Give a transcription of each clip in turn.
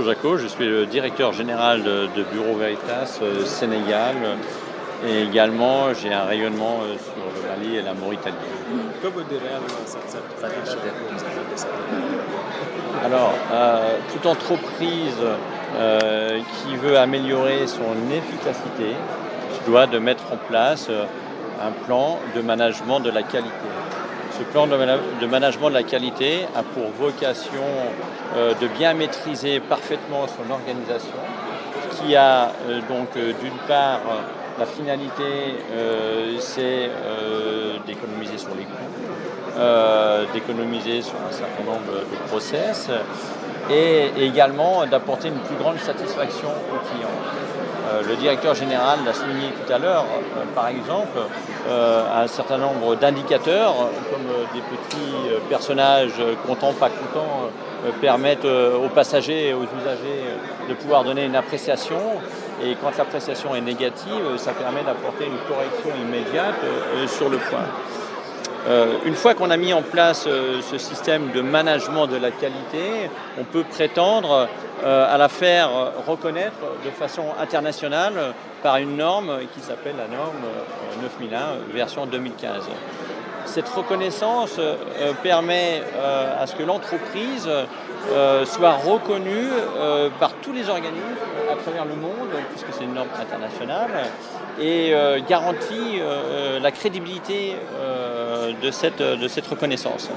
Jaco, je suis le directeur général de Bureau Veritas Sénégal et également j'ai un rayonnement sur le Mali et la Mauritanie. Que vous direz cette candidature Alors, toute entreprise qui veut améliorer son efficacité doit de mettre en place un plan de management de la qualité. Ce plan de management de la qualité a pour vocation de bien maîtriser parfaitement son organisation, qui a donc d'une part la finalité, c'est d'économiser sur les coûts, d'économiser sur un certain nombre de process et également d'apporter une plus grande satisfaction aux clients. Le directeur général l'a souligné tout à l'heure, par exemple, un certain nombre d'indicateurs, comme des petits personnages contents, pas contents, permettent aux passagers et aux usagers de pouvoir donner une appréciation. Et quand l'appréciation est négative, ça permet d'apporter une correction immédiate sur le point. Une fois qu'on a mis en place ce système de management de la qualité, on peut prétendre à la faire reconnaître de façon internationale par une norme qui s'appelle la norme 9001 version 2015. Cette reconnaissance permet à ce que l'entreprise soit reconnue par tous les organismes à travers le monde, puisque c'est une norme internationale, et garantit la crédibilité de cette reconnaissance.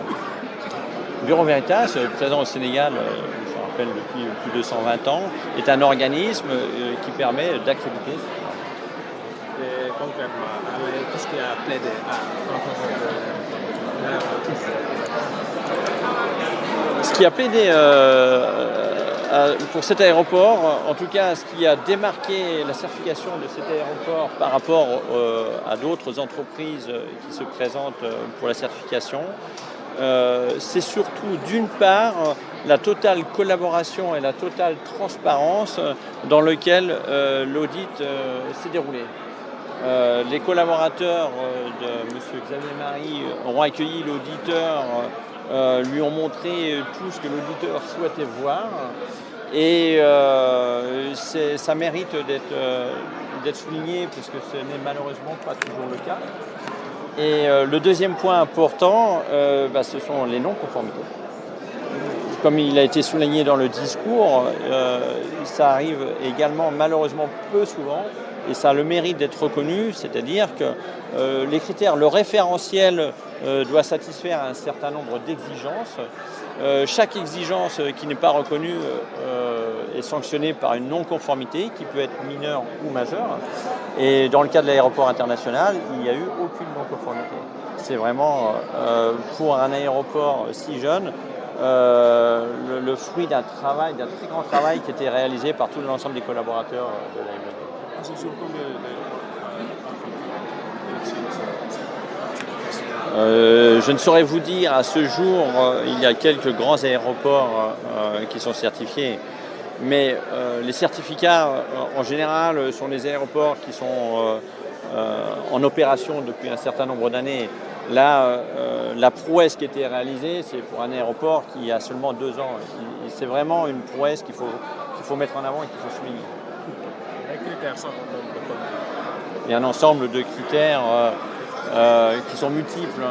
Bureau Veritas, présent au Sénégal, je me rappelle depuis plus de 120 ans, est un organisme qui permet d'accréditer. Et concrètement, qu'est-ce qui a plaidé Ce qui a plaidé pour cet aéroport, en tout cas ce qui a démarqué la certification de cet aéroport par rapport à d'autres entreprises qui se présentent pour la certification, c'est surtout d'une part la totale collaboration et la totale transparence dans lequel l'audit s'est déroulé. Les collaborateurs de M. Xavier Marie ont accueilli l'auditeur, lui ont montré tout ce que l'auditeur souhaitait voir et ça mérite d'être souligné puisque ce n'est malheureusement pas toujours le cas. Et le deuxième point important, ce sont les non-conformités. Comme il a été souligné dans le discours, ça arrive également malheureusement peu souvent et ça a le mérite d'être reconnu, c'est-à-dire que les critères, le référentiel doit satisfaire un certain nombre d'exigences. Chaque exigence qui n'est pas reconnue est sanctionnée par une non-conformité qui peut être mineure ou majeure. Et dans le cas de l'aéroport international, il n'y a eu aucune non-conformité. C'est vraiment, pour un aéroport si jeune, le fruit d'un travail, d'un très grand travail qui était réalisé par tout l'ensemble des collaborateurs de l'AMD. Je ne saurais vous dire, à ce jour, il y a quelques grands aéroports qui sont certifiés, mais les certificats, en général, sont des aéroports qui sont en opération depuis un certain nombre d'années. Là, la prouesse qui a été réalisée, c'est pour un aéroport qui a seulement 2 ans. Et c'est vraiment une prouesse qu'il faut mettre en avant et qu'il faut souligner. Les critères sont Il y a un ensemble de critères qui sont multiples,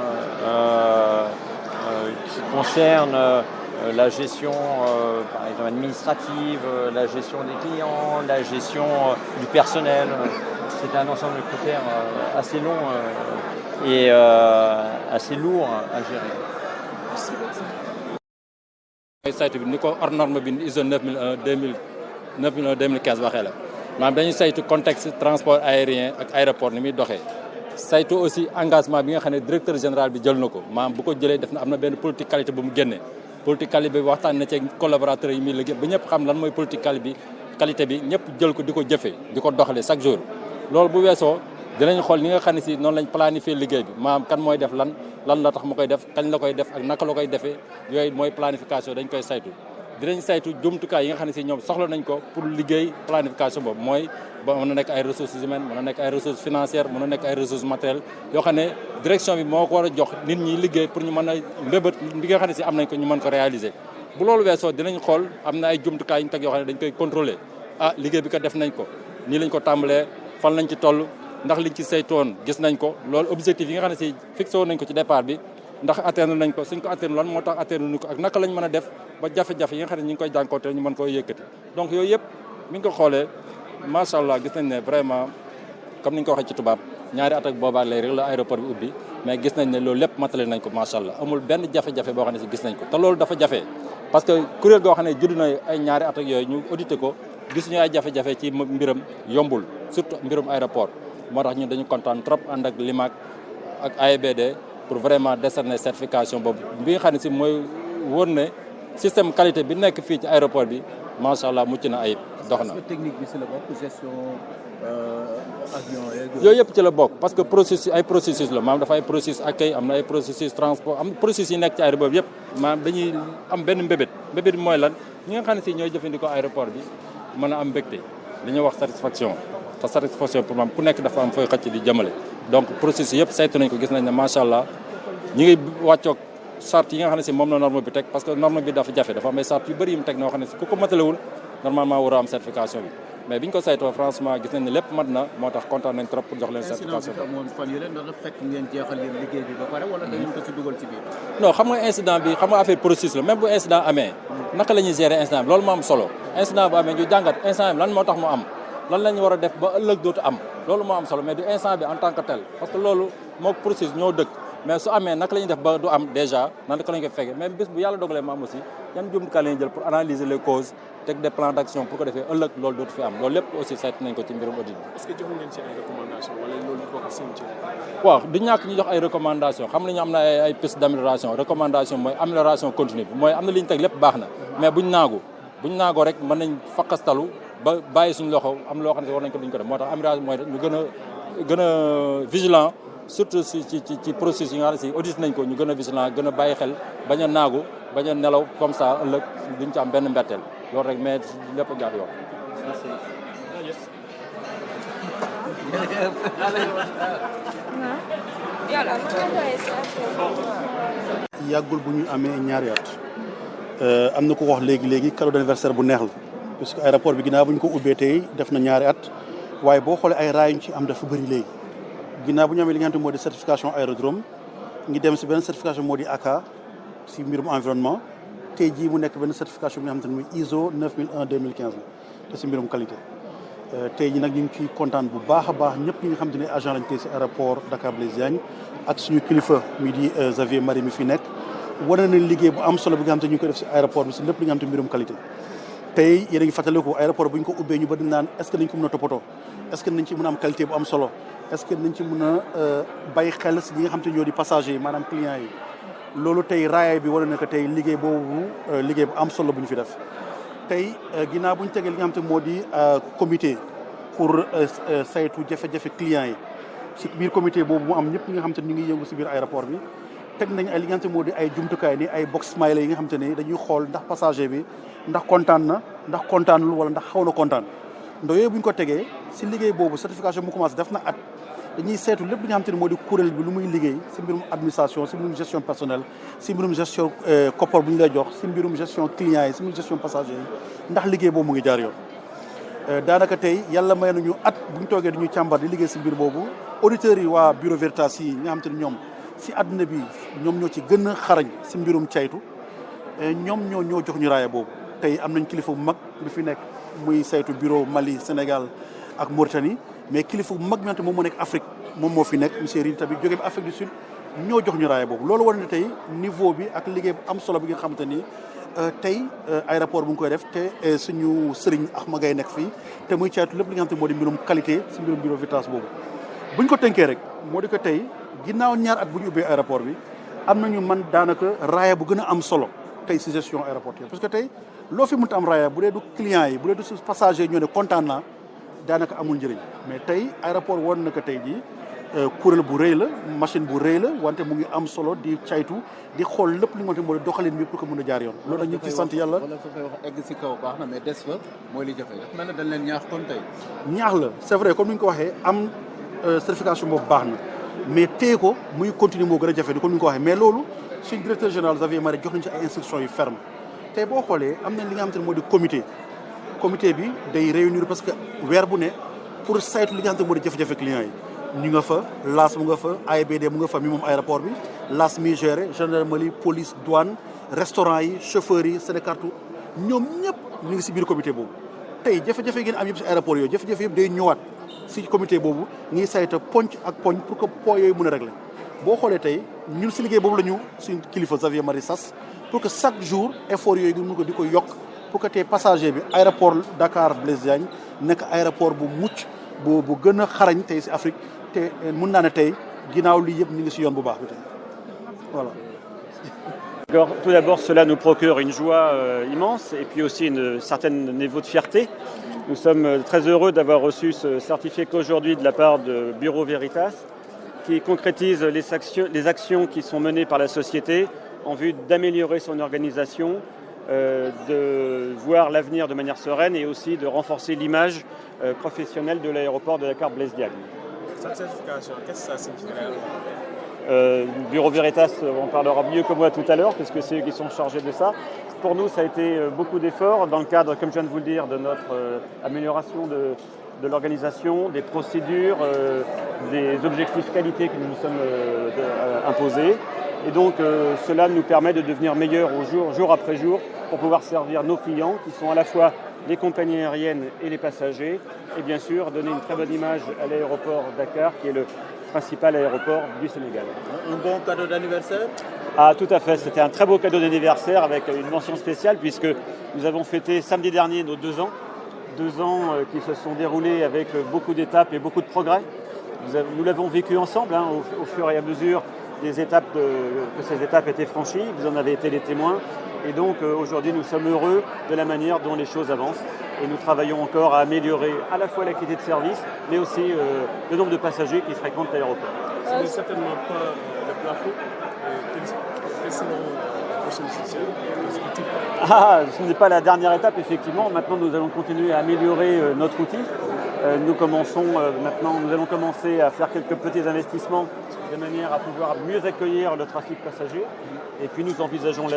qui concernent la gestion par exemple administrative, la gestion des clients, la gestion du personnel. C'est un ensemble de critères assez long et assez lourd à gérer. saytu bi ni ko hors norme bi ISO 9001 2015 waxee la maanaam dañuy saytu contexte transport aérien ak aéroport ni muy doxee saytu aussi engagement bi nga xam ne directeur général bi jël na ko maanaam bu ko jëlee def na am na benn politique qualité bu mu génnee politique qualité bi waxtaan na ci collaborateurs yi muy liggéey ba ñëpp xam lan mooy politique qualité bi ñëpp jël ko di ko jëfee di ko doxalee chaque jour loolu bu weesoo dinañ xool ni nga xam ne si noonu lañ planifier liggéey bi maanaam kan mooy def lan la tax mu koy def kañ la koy def ak naka la koy defee yooyu mooy planification dañ koy saytu dinañ saytu jumtukaay yi nga xam ne si ñoom soxla nañ ko pour liggéey planification boobu mooy ba mën na nekk ay ressources humaines mën na nekk ay ressources financières mën na nekk ay ressources matérielles yoo xam ne direction bi moo ko war a jox nit ñi liggéey pour ñu mën a mbébét li nga xam ne si am nañ ko ñu mën ko réaliser bu loolu weesoo dinañ xool am na ay jumtukaay yu ñu teg yoo xam ne dañ koy contrôler liggéey bi ko def nañ ko nii lañ ko tàmbalee fan lañ ci toll ndax liñ ci saytoon gis nañ ko loolu objectif yi nga xam ne si fixé woon nañ ko ci départ bi ndax atteindre nañ ko suñ ko atteindre lan moo tax atteindre nañ ko ak naka lañ mën a def ba jafe-jafe yi nga xam ne ñu ngi koy jànkoonte ñu mën koy yëkkati donc yooyu yëpp mi ngi ko xoolee macha allah gis nañ ne vraiment comme ni ñu ko waxee ci tubaab ñaari at ak boobaak léegi rek la aéroport bi ubbi mais gis nañ ne loolu lépp matale nañ ko macha allah amul benn jafe-jafe boo xam ne si gis nañ ko te loolu dafa jafe parce que kuréel goo xam ne judd na ay ñaari at ak yooyu ñu audité ko gisuñu ay jafe-jafe ci mbiram yombul surtout mbirum aéroport moo tax ñun dañu kontaan trop ànd ak LIMAC ak AIBD pour vraiment décerner certification boobu bi nga xam ne si mooy wóor ne système qualité bi nekk fii ci aéroport bi macha allah mucc na ayib dox na. technique bi si la bokk gestion avion yooyu yëpp ci la bokk parce que processus la maanaam dafa ay processus accueil am na ay processus transport am processus yi nekk ci aéroport bi yëpp maanaam dañuy am benn mbébét bi mooy lan ñi nga xam ne si ñooy jëfandikoo aéroport bi mën a am mbégte li ñuy wax satisfaction te satisfaction pour maam ku nekk dafa am fooy xëcc di jëmale donc processus yëpp saytu nañ ko gis nañ ne macha allah ñi ngi wàccoog charte yi nga xam ne si moom la norme bi teg parce que norme bi dafa jafe dafa am ay charte yu bëri yu mu teg noo xam ne si ku ko matalewul normalement war a am certification bi mais biñ ko saytoo franchement gis nañ ne lépp mat na moo tax kontaan nañ trop pour jox leen certification bi. amoon fan yële ndax fekk ngeen jeexal yéen liggéey bi ba pare wala dañu ko ci dugal ci biir. non xam nga incident bi xam nga affaire processus la même bu incident amee naka la ñuy gérer incident bi loolu moo am solo incident bu amee ñu jàngat instant bi lan moo tax mu am lan la ñu war a def ba ëllëg dootu am loolu moo am solo mais du instant bi en tant que tel parce que loolu moo processus ñoo dëkk mais su amee naka la ñuy def ba du am déjà naka la ñu koy fekkee même bés bu yàlla dogalee mu am aussi yan jumtukaay la ñuy jël pour analyser les causes teg des plans d'action pour ko defee ëllëg loolu dootu fi am loolu lépp aussi saytu nañ ko ci mbirum audit bi. est-ce que joxu ngeen ci ay recommandations wala loolu bokk seen ci. waaw du ñàkk ñu jox ay recommandations xam nañu am na ay pistes d'amélioration recommandation mooy amélioration continue bi mooy am na li ñu teg lépp baax na mais buñ naagoo rek mën nañ faqastalu ba bàyyi suñu loxo am loo xam ne war nañ ko duñ ko def moo tax amélioration mooy ñu gën a vigilant surtout ci processus yi nga xam ne si audit nañ ko ñu gën a vigilant gën a bàyyi xel bañ a naagu bañ a nelaw comme ça ëllëg duñ ci am benn mbetteel loolu rek mais lépp jaar yoon. yàggul bu ñu amee ñaari at am na ku wax léegi cadeau d'anniversaire bu neex la parce que aéroport bi ginnaaw bu ñu ko ubbee tey def na ñaari at waaye boo xoolee ay raay ñu ci am dafa bëri léegi ginnaaw bu ñu amee li nga xam ne moo di certification aérodrome ngi dem si benn certification moo di ACA si mbirum environnement tey jii mu nekk benn certification bi nga xam ne muy ISO 9001 2015 la te si mbirum qualité tey jii nag ñu ngi ciy kontaan bu baax a baax ñëpp ñi nga xam ne agent lañ tey si aéroport Dakar Blaise Diagne ak suñu kilifa mi di Xavier Marie mi fi nekk wane nañ liggéey bu am solo bi nga xam ne ñu ngi koy def si aéroport bi si lépp li nga xam ne mbirum qualité tey yéen a ngi fàttaliku aéroport bu ñu ko ubbee ñu bëri naan est-ce que nañ ko mën a toppatoo est-ce que nañ ci mën a am qualité bu am solo est-ce que nañ ci mën a bàyyi xel si ñi nga xam te ñoo di passagers yi maanaam clients yi loolu tey raaya bi wane na ko tey liggéey boobu liggéey bu am solo bu ñu fi def tey ginnaaw bu ñu tegee li nga xam te moo di comité pour saytu jafe-jafe clients yi ci biir comité boobu mu am ñëpp ñi nga xam te ñu ngi yëngu si biir aéroport bi teg nañ ay li nga xam te moo di ay jumtukaay ni ay box smile yi nga xam te ne dañuy xool ndax passager bi ndax kontaan na ndax kontaanul wala ndax xaw na kontaan ndax yooyu bu ñu ko tegee si liggéey boobu certification mu commencé def na at dañuy seetu lépp li nga xam te ne moo di kuréel bi lu muy liggéey si mbirum administration si mbirum gestion personnelle si mbirum gestion koppar bu ñu lay jox si mbirum gestion clients yi si mbirum gestion passager yi ndax liggéey boobu mu ngi jaar yoon daanaka tey yàlla may nañu at bu ñu toogee dañuy càmbar di liggéey si mbir boobu auditeurs yi waa bureau Veritas yi nga xam te ne ñoom si àdduna bi ñoom ñoo ci gën a xarañ si mbirum caytu ñoom ñoo jox ñu raaya boobu tey am nañ kilifa bu mag bi fi nekk muy saytu bureau Mali Sénégal ak Mauritanie mais kilifa bu mag bi nga xam te moom moo nekk Afrique moom moo fi nekk monsieur Ridi tamit jógee ba Afrique du Sud ñoo jox ñu raaya boobu loolu war na tey niveau bi ak liggéey bu am solo bi nga xamante ni tey aéroport bu ngi koy def te suñu sëriñ Axma Gaye nekk fii te muy caytu lépp li nga xam te moo di mbirum qualité si mbirum bureau Veritas boobu buñ ko tënkee rek moo di ko tey ginnaaw ñaar at bu ñu ubbee aéroport bi am nañu man daanaka raaya bu gën a am solo tey si gestion aéroportuaire parce que tey loo fi mënta am raaya bu dee du client yi bu dee du su passager ñoo ne kontaan naa daanaka amul njëriñ mais tey aéroport woon na ko tey jii kuréel bu rëy la machine bu rëy la wante mu ngi am solo di caytu di xool lépp li nga xamante moo di doxalin bi pour que mën a jaar yoon loolu nag ñu ci sant yàlla wala fa fay wax egg si kaw baax na mais des fa mooy li jafe mel na dañ leen ñaax kon tey ñaax la c'est vrai comme ni ñu ko waxee am certification boobu baax na mais téye ko muy continuer moo gën a jafe di comme ni ñu ko waxee mais loolu suñ directeur général Xavier Marie jox nañu ci ay instructions yu ferme tey boo xoolee am na li nga xamante ne moo di comité bi day réunir parce que weer bu ne pour saytu li nga xamante ne moo di jafe-jafe clients yi ñu nga fa LAS mu nga fa AIBD mu nga fa mi moom aéroport bi LAS mi géré gendarmerie police douane restaurant yi chauffeurs yi Sénécartou ñoom ñëpp ñu ngi si biir comité boobu tey jafe-jafe yi ngeen am yëpp si aéroport yooyu jafe-jafe yëpp day ñëwaat si comité boobu ngi sayta ponc ak poñ pour que point yooyu mën a régler boo xoolee tey ñun si liggéey boobu la ñu suñ kilifa Xavier Marie Sas pour que chaque jour effort yooyu ñu mun ko di ko yokk pour que tey passager bi aéroport Dakar Blaise Diagne nekk aéroport bu mucc bu gën a xarañ tey si Afrique te mun naa ne tey ginnaaw lii yëpp ñu ngi si yoon bu baax bi tey voilà. Tout d'abord, cela nous procure une joie immense et puis aussi un certain niveau de fierté. Nous sommes très heureux d'avoir reçu ce certificat aujourd'hui de la part de Bureau Veritas qui concrétise les actions qui sont menées par la société en vue d'améliorer son organisation, de voir l'avenir de manière sereine et aussi de renforcer l'image professionnelle de l'aéroport de Dakar Blaise Diagne. Cette certification, qu'est-ce que ça signifie? Bureau Veritas en parlera mieux que moi tout à l'heure, puisque c'est eux qui sont chargés de ça. Pour nous, ça a été beaucoup d'efforts dans le cadre, comme je viens de vous le dire, de notre amélioration de l'organisation, des procédures, des objectifs qualité que nous nous sommes imposés. Et donc, cela nous permet de devenir meilleurs jour après jour, pour pouvoir servir nos clients, qui sont à la fois les compagnies aériennes et les passagers, et bien sûr donner une très bonne image à l'aéroport Dakar, qui est le principal aéroport du Sénégal. Un bon cadeau d'anniversaire? Ah, tout à fait, c'était un très beau cadeau d'anniversaire avec une mention spéciale puisque nous avons fêté samedi dernier nos 2 ans. 2 ans qui se sont déroulés avec beaucoup d'étapes et beaucoup de progrès. Nous l'avons vécu ensemble au fur et à mesure que ces étapes étaient franchies. Vous en avez été les témoins. Et donc aujourd'hui, nous sommes heureux de la manière dont les choses avancent. Et nous travaillons encore à améliorer à la fois la qualité de service, mais aussi le nombre de passagers qui fréquentent l'aéroport. Ce n'est certainement pas le plafond. Quelles seront les prochaines étapes? Ce n'est pas la dernière étape, effectivement. Maintenant, nous allons continuer à améliorer notre outil. Nous allons commencer à faire quelques petits investissements de manière à pouvoir mieux accueillir le trafic passager. Et puis nous envisageons